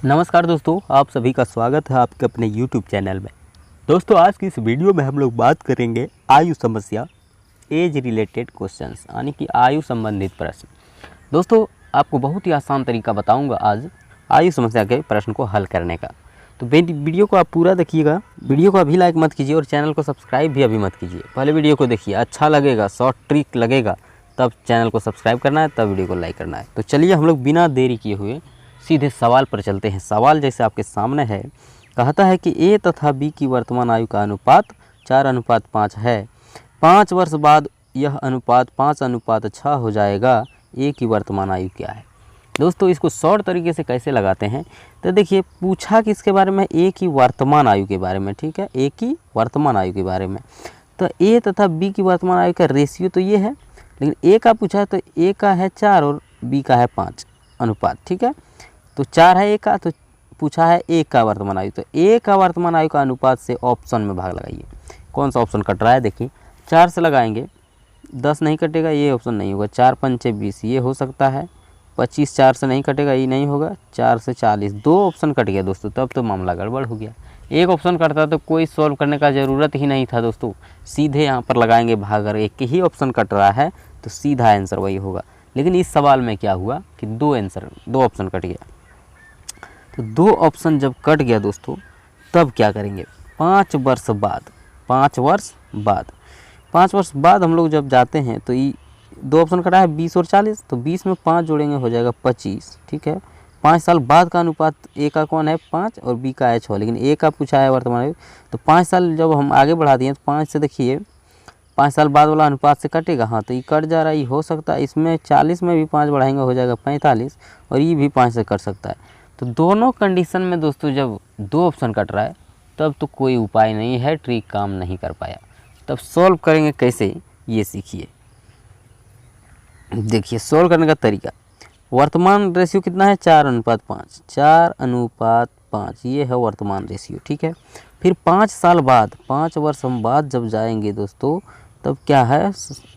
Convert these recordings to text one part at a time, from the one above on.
नमस्कार दोस्तों, आप सभी का स्वागत है आपके अपने YouTube चैनल में। दोस्तों, आज की इस वीडियो में हम लोग बात करेंगे आयु समस्या, एज रिलेटेड क्वेश्चंस, यानी कि आयु संबंधित प्रश्न। दोस्तों, आपको बहुत ही आसान तरीका बताऊंगा आज आयु समस्या के प्रश्न को हल करने का। तो वीडियो को आप पूरा देखिएगा। वीडियो को अभी लाइक मत कीजिए और चैनल को सब्सक्राइब भी अभी मत कीजिए। पहले वीडियो को देखिए, अच्छा लगेगा, शॉर्ट ट्रिक लगेगा, तब चैनल को सब्सक्राइब करना है, तब वीडियो को लाइक करना है। तो चलिए हम लोग बिना देरी किए हुए सीधे सवाल पर चलते हैं। सवाल जैसे आपके सामने है, कहता है कि ए तथा बी की वर्तमान आयु का अनुपात 4:5 है। 5 वर्ष बाद यह अनुपात 5:6 हो जाएगा। ए की वर्तमान आयु क्या है? दोस्तों, इसको शॉर्ट तरीके से कैसे लगाते हैं, तो देखिए, पूछा किसके बारे में? ए की वर्तमान आयु के बारे में। ठीक है, ए की वर्तमान आयु के बारे में। तो ए तथा बी की वर्तमान आयु का रेशियो तो ये है, लेकिन ए का पूछा है तो ए का है 4 और बी का है 5 अनुपात। ठीक है, तो 4 है ए का, तो पूछा है ए का वर्तमान आयु। तो ए का वर्तमान आयु का अनुपात से ऑप्शन में भाग लगाइए। कौन सा ऑप्शन कट रहा है? देखिए, 4 से लगाएंगे, 10 नहीं कटेगा, ये ऑप्शन नहीं होगा। 4 पंचे 20, ये हो सकता है। 25 4 से नहीं कटेगा, ये नहीं होगा। 4 से 40, 2 ऑप्शन कट गया दोस्तों, तब तो मामला गड़बड़ हो गया। एक ऑप्शन कटता तो कोई सॉल्व करने का ज़रूरत ही नहीं था दोस्तों, सीधे यहाँ पर लगाएंगे भाग। अगर एक ही ऑप्शन कट रहा है तो सीधा आंसर वही होगा। लेकिन इस सवाल में क्या हुआ कि 2 ऑप्शन कट गया। तो 2 ऑप्शन जब कट गया दोस्तों, तब क्या करेंगे? 5 वर्ष बाद 5 वर्ष बाद 5 वर्ष बाद हम लोग जब जाते हैं तो ये 2 ऑप्शन कटा है 20 और 40, तो 20 में 5 जोड़ेंगे हो जाएगा 25। ठीक है, 5 साल बाद का अनुपात ए का कौन है? 5 और बी का है 6, लेकिन ए का पूछा है वर्तमान आयु। तो 5 साल जब हम आगे बढ़ा दिए तो 5 से देखिए 5 साल बाद वाला अनुपात से कटेगा। हाँ, तो ये कट जा रहा है, ये हो सकता है। इसमें 40 में भी 5 बढ़ाएंगे हो जाएगा 45, और ये भी 5 से कट सकता है। तो दोनों कंडीशन में दोस्तों जब 2 ऑप्शन कट रहा है तब तो कोई उपाय नहीं है, ट्रिक काम नहीं कर पाया। तब सॉल्व करेंगे कैसे, ये सीखिए। देखिए सॉल्व करने का तरीका। वर्तमान रेशियो कितना है? 4:5। 4:5, ये है वर्तमान रेशियो। ठीक है, फिर 5 साल बाद 5 वर्ष हम बाद जब जाएंगे दोस्तों, तब क्या है?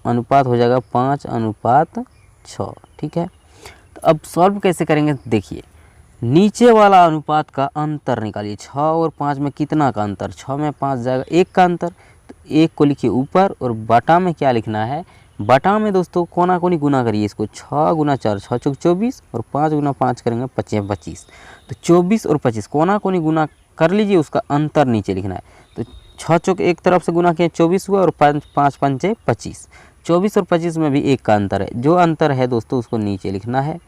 अनुपात हो जाएगा 5:6। ठीक है, तो अब सॉल्व कैसे करेंगे? देखिए, नीचे वाला अनुपात का अंतर निकालिए। 6 और 5 में कितना का अंतर? 6 में 5 जाएगा, 1 का अंतर। तो 1 को लिखिए ऊपर, और बटा में क्या लिखना है? बटा में दोस्तों कोना कोनी गुना करिए इसको। 6 गुना 4, 6 चौक 24, और 5 गुना 5 करेंगे 25। तो 24 और 25 कोना कोनी गुना कर लीजिए, उसका अंतर नीचे लिखना है। तो 6 चौक एक तरफ से गुना किए 24 हुआ, और 5 पंचे 25। 24 और 25 में भी 1 का अंतर है। जो अंतर है दोस्तों उसको नीचे लिखना है।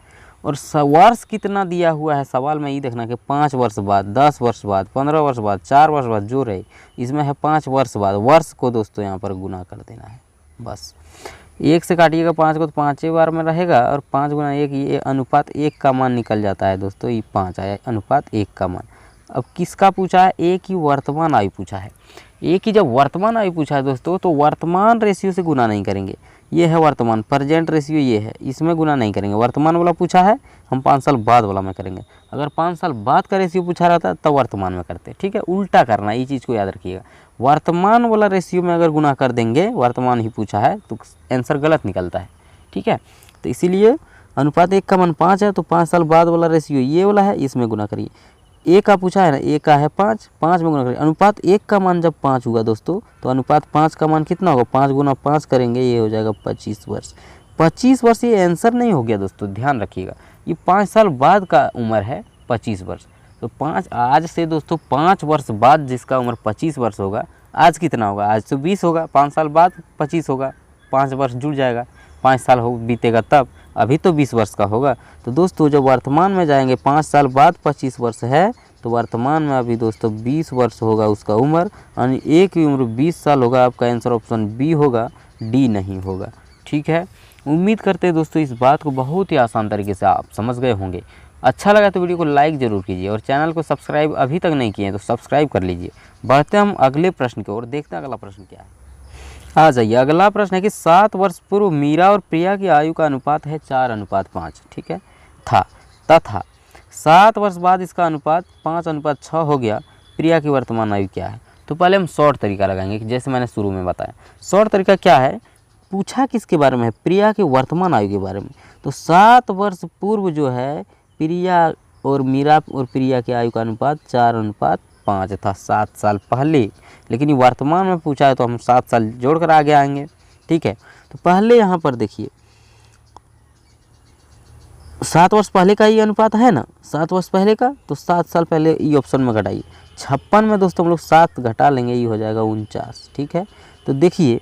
और वर्ष कितना दिया हुआ है सवाल में, ये देखना कि 5 वर्ष बाद, 10 वर्ष बाद, 15 वर्ष बाद, 4 वर्ष बाद, जो रहे इसमें है 5 वर्ष बाद। वर्ष को दोस्तों यहाँ पर गुना कर देना है बस। 1 से काटिएगा 5 को तो 5 बार में रहेगा, और 5 गुना 1, ये अनुपात 1 का मान निकल जाता है दोस्तों। ये 5 आया, अनुपात 1 का मान। अब किसका पूछा है? ए की वर्तमान आयु पूछा है। ए की जब वर्तमान आयु पूछा है दोस्तों, तो वर्तमान रेशियो से गुना नहीं करेंगे। ये है वर्तमान, प्रेजेंट रेशियो ये है, इसमें गुना नहीं करेंगे। वर्तमान वाला पूछा है, हम 5 साल बाद वाला में करेंगे। अगर 5 साल बाद का रेशियो पूछा रहता है तब वर्तमान में करते। ठीक है, उल्टा करना, ये चीज़ को याद रखिएगा। वर्तमान वाला रेशियो में अगर गुना कर देंगे, वर्तमान ही पूछा है, तो आंसर गलत निकलता है। ठीक है, तो इसीलिए अनुपात 1 का मान 5 है, तो 5 साल बाद वाला रेशियो ये वाला है, इसमें गुना करिए। ए का पूछा है ना, ए का है 5, 5 में गुना करिए। अनुपात 1 का मान जब 5 हुआ दोस्तों, तो अनुपात 5 का मान कितना होगा? 5 गुना 5 करेंगे, ये हो जाएगा 25 वर्ष। 25 वर्ष ये आंसर नहीं हो गया दोस्तों, ध्यान रखिएगा। ये 5 साल बाद का उम्र है 25 वर्ष। तो 5 आज से दोस्तों 5 वर्ष बाद जिसका उम्र 25 वर्ष होगा, आज कितना होगा? आज तो 20 होगा, 5 साल बाद 25 होगा, 5 वर्ष जुड़ जाएगा, 5 साल हो बीतेगा तब। अभी तो 20 वर्ष का होगा। तो दोस्तों जब वर्तमान में जाएंगे, 5 साल बाद 25 वर्ष है, तो वर्तमान में अभी दोस्तों 20 वर्ष होगा उसका उम्र, यानी ए की उम्र 20 साल होगा। आपका आंसर ऑप्शन बी होगा, डी नहीं होगा। ठीक है, उम्मीद करते हैं दोस्तों इस बात को बहुत ही आसान तरीके से आप समझ गए होंगे। अच्छा लगा तो वीडियो को लाइक ज़रूर कीजिए, और चैनल को सब्सक्राइब अभी तक नहीं किए हैं तो सब्सक्राइब कर लीजिए। बढ़ते हम अगले प्रश्न की ओर, देखते हैं अगला प्रश्न क्या है। आ जाइए, अगला प्रश्न है कि 7 वर्ष पूर्व मीरा और प्रिया की आयु का अनुपात है 4:5। ठीक है, तथा 7 वर्ष बाद इसका अनुपात 5:6 हो गया। प्रिया की वर्तमान आयु क्या है? तो पहले हम शॉर्ट तरीका लगाएंगे, कि जैसे मैंने शुरू में बताया। शॉर्ट तरीका क्या है? पूछा किसके बारे में है? प्रिया की वर्तमान आयु के बारे में। तो 7 वर्ष पूर्व जो है प्रिया और मीरा और प्रिया की आयु का अनुपात 4:5 था 7 साल पहले। लेकिन ये वर्तमान में पूछा है तो हम 7 साल जोड़कर आगे आएंगे। ठीक है, तो पहले यहाँ पर देखिए 7 वर्ष पहले का ये अनुपात है ना, 7 वर्ष पहले का, तो 7 साल पहले ये ऑप्शन में घटाइए। 56 में दोस्तों हम लोग 7 घटा लेंगे, ये हो जाएगा 49। ठीक है, तो देखिए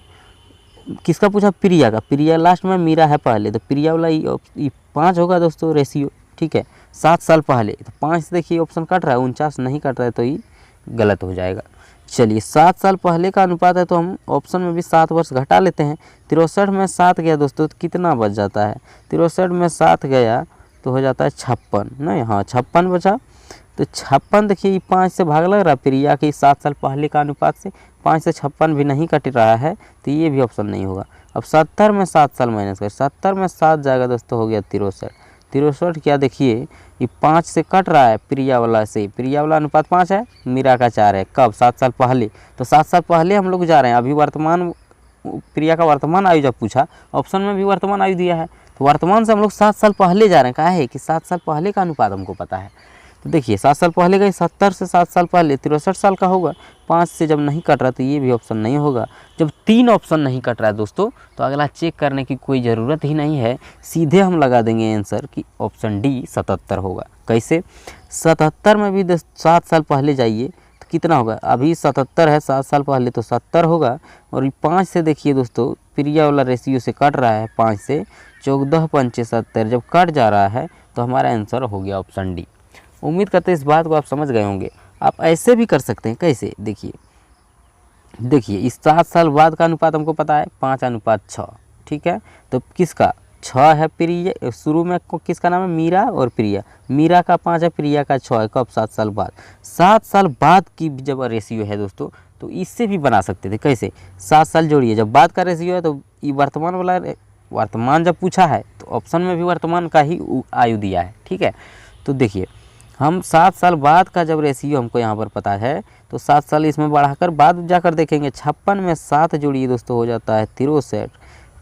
किसका पूछा, प्रिया का। प्रिया लास्ट में, मीरा है पहले, तो प्रिया वाला ये 5 होगा दोस्तों रेशियो। ठीक है, 7 साल पहले, तो 5 से देखिए ऑप्शन कट रहा है, 49 नहीं कट रहा है, तो ये गलत हो जाएगा। चलिए 7 साल पहले का अनुपात है तो हम ऑप्शन में भी 7 वर्ष घटा लेते हैं। 63 में 7 गया दोस्तों तो कितना बच जाता है, 63 में 7 गया तो हो जाता है 56 नहीं, हाँ 56 बचा। तो 56 देखिए 5 से भाग लग रहा है प्रिया के 7 साल पहले का अनुपात से, 5 से 56 भी नहीं कट रहा है, तो ये भी ऑप्शन नहीं होगा। अब 70 में 7 साल माइनस कर, 70 में 7 जाएगा दोस्तों, हो गया 63। 63 क्या देखिए ये 5 से कट रहा है प्रिया वाला से, प्रिया वाला अनुपात 5 है, मीरा का 4 है। कब, 7 साल पहले, तो 7 साल पहले हम लोग जा रहे हैं। अभी वर्तमान, प्रिया का वर्तमान आयु जब पूछा, ऑप्शन में भी वर्तमान आयु दिया है, तो वर्तमान से हम लोग 7 साल पहले जा रहे हैं। कहा है कि 7 साल पहले का अनुपात हमको पता है, तो देखिए 7 साल पहले का 70 से 7 साल पहले 63 साल का होगा। 5 से जब नहीं कट रहा तो ये भी ऑप्शन नहीं होगा। जब 3 ऑप्शन नहीं कट रहा है दोस्तों, तो अगला चेक करने की कोई ज़रूरत ही नहीं है, सीधे हम लगा देंगे आंसर कि ऑप्शन डी 77 होगा। कैसे, 77 में भी 7 साल पहले जाइए तो कितना होगा, अभी 77 है, 7 साल पहले तो 70 होगा। और 5 से देखिए दोस्तों प्रिया वाला रेशियो से कट रहा है, 5 से 14 पंचे 70, जब कट जा रहा है तो हमारा आंसर हो गया ऑप्शन डी। उम्मीद करते हैं इस बात को आप समझ गए होंगे। आप ऐसे भी कर सकते हैं, कैसे देखिए इस 7 साल बाद का अनुपात हमको पता है 5:6। ठीक है, तो किसका 6 है, प्रिया शुरू में किसका नाम है, मीरा और प्रिया, मीरा का 5 है, प्रिया का 6 है। कब, 7 साल बाद। 7 साल बाद की जब रेशियो है दोस्तों, तो इससे भी बना सकते थे। कैसे, 7 साल जोड़िए, जब बाद का रेशियो है तो ये वर्तमान वाला, वर्तमान जब पूछा है तो ऑप्शन में भी वर्तमान का ही आयु दिया है। ठीक है, तो देखिए हम 7 साल बाद का जब रेशियो हमको यहाँ पर पता है, तो 7 साल इसमें बढ़ाकर बाद जाकर देखेंगे। 56 में 7 जोड़िए दोस्तों, हो जाता है 63।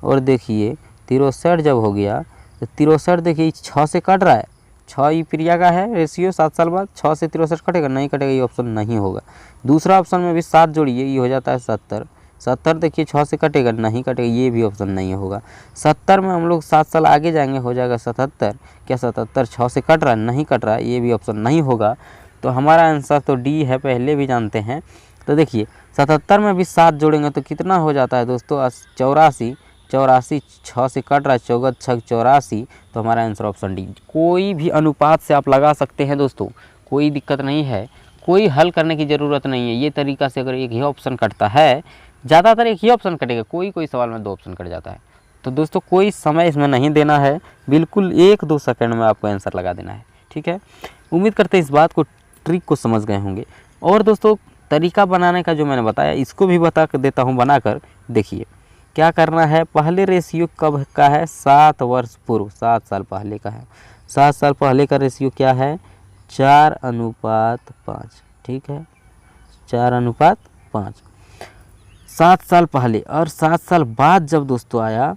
और देखिए 63 जब हो गया तो 63 देखिए 6 से कट रहा है, 6 ये प्रिया का है रेशियो, 7 साल बाद 6 से 63 कटेगा, नहीं कटेगा, ये ऑप्शन नहीं होगा। दूसरा ऑप्शन में भी 7 जोड़िए, ये हो जाता है 70। 70 देखिए 6 से कटेगा, नहीं कटेगा, ये भी ऑप्शन नहीं होगा। 70 में हम लोग 7 साल आगे जाएंगे, हो जाएगा 77। क्या 77 6 से कट रहा है, नहीं कट रहा है, ये भी ऑप्शन नहीं होगा। तो हमारा आंसर तो डी है, पहले भी जानते हैं। तो देखिए 77 में भी 7 जोड़ेंगे तो कितना हो जाता है दोस्तों, 84। 84 6 से कट रहा है, 4 6 84, तो हमारा आंसर ऑप्शन डी। कोई भी अनुपात से आप लगा सकते हैं दोस्तों, कोई दिक्कत नहीं है, कोई हल करने की ज़रूरत नहीं है। ये तरीका से अगर एक ही ऑप्शन कटता है, ज़्यादातर एक ही ऑप्शन कटेगा, कोई सवाल में 2 ऑप्शन कट जाता है। तो दोस्तों कोई समय इसमें नहीं देना है, बिल्कुल 1-2 सेकंड में आपको आंसर लगा देना है। ठीक है, उम्मीद करते हैं इस बात को, ट्रिक को समझ गए होंगे। और दोस्तों तरीका बनाने का जो मैंने बताया, इसको भी बता देता हूँ बनाकर। देखिए क्या करना है, पहले रेशियो कब का है, 7 वर्ष पूर्व, 7 साल पहले का है। 7 साल पहले का रेशियो क्या है, 4:5। ठीक है, 4:5। 7 साल पहले, और 7 साल बाद जब दोस्तों आया,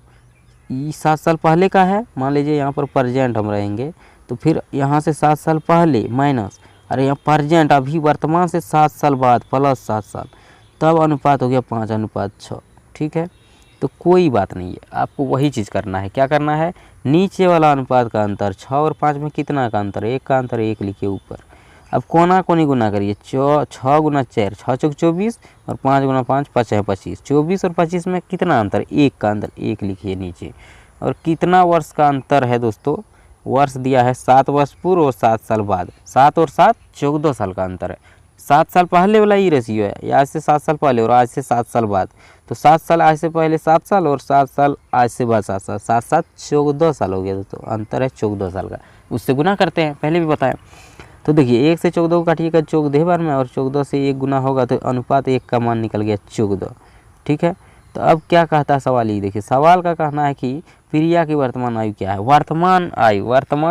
ये 7 साल पहले का है, मान लीजिए यहाँ पर प्रेजेंट हम रहेंगे, तो फिर यहाँ से 7 साल पहले माइनस, अरे यहाँ प्रेजेंट अभी वर्तमान से 7 साल बाद प्लस 7 साल, तब अनुपात हो गया 5:6। ठीक है, तो कोई बात नहीं है, आपको वही चीज़ करना है। क्या करना है, नीचे वाला अनुपात का अंतर, 6 और 5 में कितना का अंतर, 1 का अंतर, 1 लिखिए ऊपर। अब कोना कोनी गुना करिए, 6 × 4, 6 चौक 24, और 5 × 5 5 है 25। 24 और 25 में कितना अंतर, 1 का अंतर, 1 लिखिए नीचे। और कितना वर्ष का अंतर है दोस्तों, वर्ष दिया है 7 वर्ष पूर्व और 7 साल बाद, 7 और 7 14 साल का अंतर है। 7 साल पहले वाला ही रेशियो है, आज से 7 साल पहले और आज से 7 साल बाद, तो 7 साल आज से पहले 7 साल और 7 साल आज से बाद 7 साल, 7 7 14 साल हो गया दोस्तों, अंतर है 14 साल का। उससे गुना करते हैं, पहले भी बताया। तो देखिए 1 से 14 को काटिएगा 14 बार में, और 14 से 1 गुना होगा तो अनुपात 1 का मान निकल गया 14। ठीक है, तो अब क्या कहता है सवाल, ये देखिए सवाल का कहना है कि प्रिया की वर्तमान आयु क्या है। वर्तमान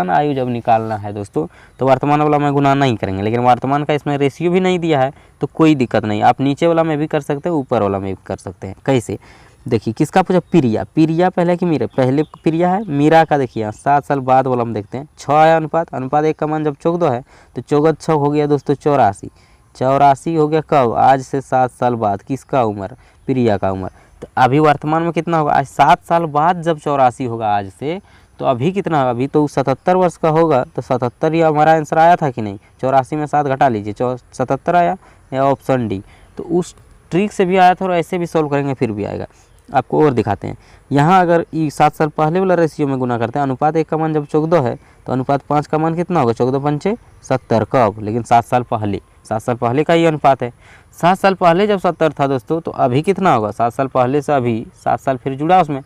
आयु जब निकालना है दोस्तों, तो वर्तमान वाला में गुना नहीं करेंगे, लेकिन वर्तमान का इसमें रेशियो भी नहीं दिया है, तो कोई दिक्कत नहीं, आप नीचे वाला में भी कर सकते हैं, ऊपर वाला में भी कर सकते हैं। कैसे, देखिए किसका पूछा, प्रिया, प्रिया पहले कि मीरा, पहले प्रिया है, मीरा का देखिए यहाँ 7 साल बाद वाला हम देखते हैं 6 आया अनुपात, अनुपात 1 का मान जब 14 है तो 14 6 हो गया दोस्तों 84, 84 हो गया कब, आज से 7 साल बाद, किसका उम्र, प्रिया का उम्र। तो अभी वर्तमान में कितना होगा, आज 7 साल बाद जब 84 होगा आज से, तो अभी कितना होगा, अभी तो 77 वर्ष का होगा, तो 77 ही हमारा आंसर आया था कि नहीं, 84 में 7 घटा लीजिए 77 आया, या ऑप्शन डी। तो उस ट्रिक से भी आया था और ऐसे भी सॉल्व करेंगे फिर भी आएगा। आपको और दिखाते हैं, यहाँ अगर ये 7 साल पहले वाला रेशियो में गुना करते हैं, अनुपात 1 का मान जब 14 है तो अनुपात 5 का मान कितना होगा, 14 पंचे 70, कब, लेकिन 7 साल पहले, 7 साल पहले का ये अनुपात है। 7 साल पहले जब 70 था दोस्तों, तो अभी कितना होगा, 7 साल पहले से अभी 7 साल फिर जुड़ा उसमें,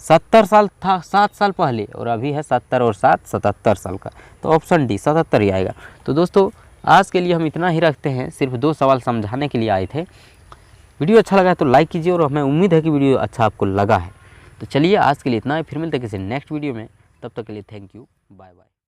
70 साल था 7 साल पहले, और अभी है 70 और 7 77 साल का, तो ऑप्शन डी 77 ही आएगा। तो दोस्तों आज के लिए हम इतना ही रखते हैं, सिर्फ 2 सवाल समझाने के लिए आए थे। वीडियो अच्छा लगा है तो लाइक कीजिए, और हमें उम्मीद है कि वीडियो अच्छा आपको लगा है। तो चलिए आज के लिए इतना ही, फिर मिलते हैं किसी नेक्स्ट वीडियो में, तब तक के लिए थैंक यू, बाय बाय।